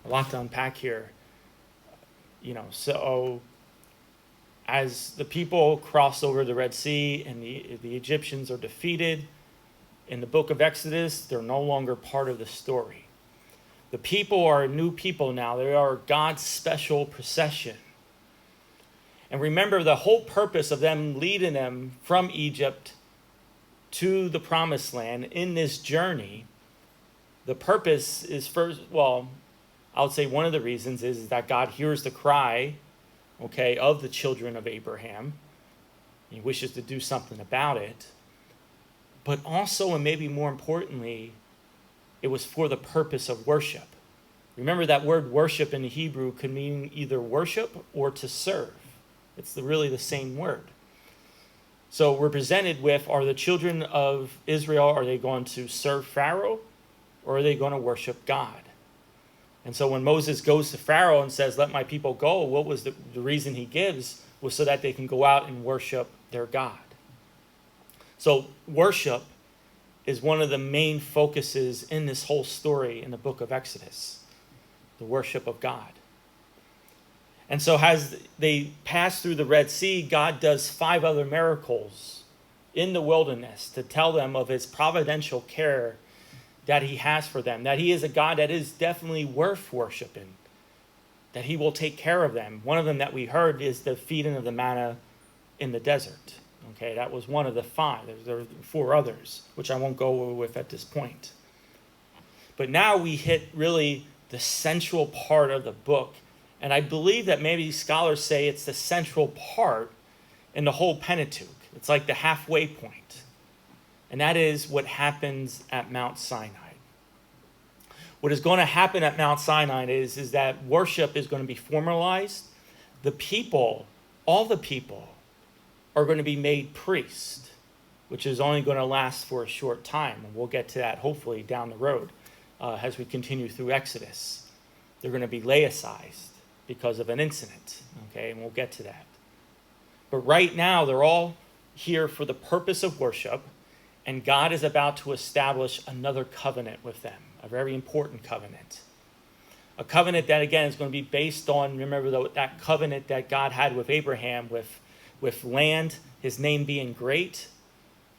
A lot to unpack here. So as the people cross over the Red Sea and the Egyptians are defeated, in the book of Exodus, they're no longer part of the story. The people are a new people now. They are God's special procession. And remember, the whole purpose of them leading them from Egypt to the promised land in this journey, the purpose is first, I would say one of the reasons is that God hears the cry, of the children of Abraham. He wishes to do something about it. But also, and maybe more importantly, it was for the purpose of worship. Remember that word worship in the Hebrew could mean either worship or to serve. It's really the same word. So we're presented with, are the children of Israel, are they going to serve Pharaoh or are they going to worship God? And so when Moses goes to Pharaoh and says, let my people go, what was the reason he gives was so that they can go out and worship their God. So worship is one of the main focuses in this whole story in the book of Exodus, the worship of God. And so as they pass through the Red Sea, God does 5 other miracles in the wilderness to tell them of his providential care that he has for them, that he is a God that is definitely worth worshiping, that he will take care of them. One of them that we heard is the feeding of the manna in the desert. That was one of the 5. There were 4 others, which I won't go with at this point. But now we hit really the central part of the book. And I believe that maybe scholars say it's the central part in the whole Pentateuch. It's like the halfway point. And that is what happens at Mount Sinai. What is going to happen at Mount Sinai is that worship is going to be formalized. The people, all the people, are going to be made priests, which is only going to last for a short time. And we'll get to that hopefully down the road as we continue through Exodus. They're going to be laicized because of an incident, and we'll get to that. But right now, they're all here for the purpose of worship, and God is about to establish another covenant with them, a very important covenant. A covenant that, again, is going to be based on, remember, that covenant that God had with Abraham, with land, his name being great,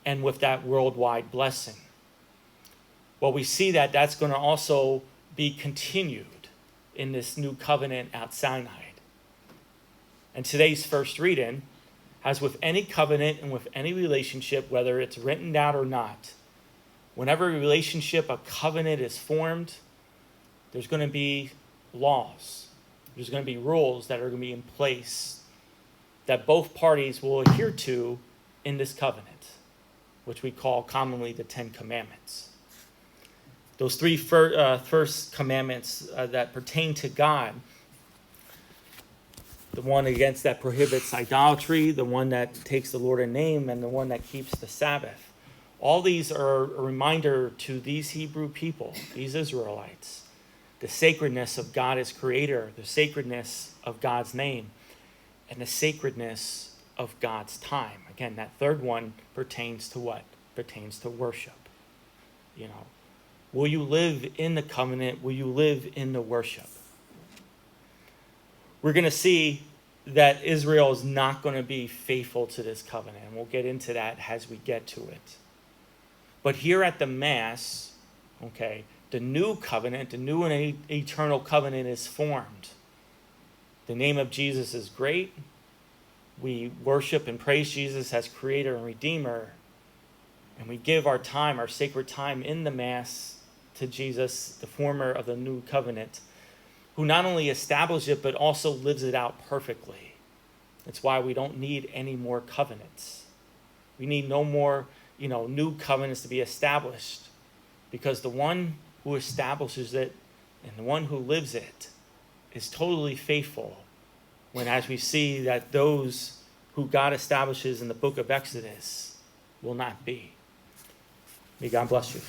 and with that worldwide blessing. Well, we see that that's going to also be continued in this new covenant at Sinai. And today's first reading, as with any covenant and with any relationship, whether it's written down or not, whenever a relationship, a covenant is formed, there's going to be laws. There's going to be rules that are going to be in place that both parties will adhere to in this covenant, which we call commonly the 10 Commandments. Those 3 first commandments that pertain to God, the one against that prohibits idolatry, the one that takes the Lord in name, and the one that keeps the Sabbath. All these are a reminder to these Hebrew people, these Israelites, the sacredness of God as creator, the sacredness of God's name, and the sacredness of God's time. Again, that third one pertains to what? Pertains to worship. Will you live in the covenant? Will you live in the worship? We're going to see that Israel is not going to be faithful to this covenant. And we'll get into that as we get to it. But here at the Mass, the new covenant, the new and eternal covenant is formed. The name of Jesus is great. We worship and praise Jesus as creator and redeemer. And we give our time, our sacred time in the Mass to Jesus, the former of the new covenant, who not only established it, but also lives it out perfectly. That's why we don't need any more covenants. We need no more, new covenants to be established, because the one who establishes it and the one who lives it is totally faithful. When, as we see, that those who God establishes in the book of Exodus will not be. May God bless you.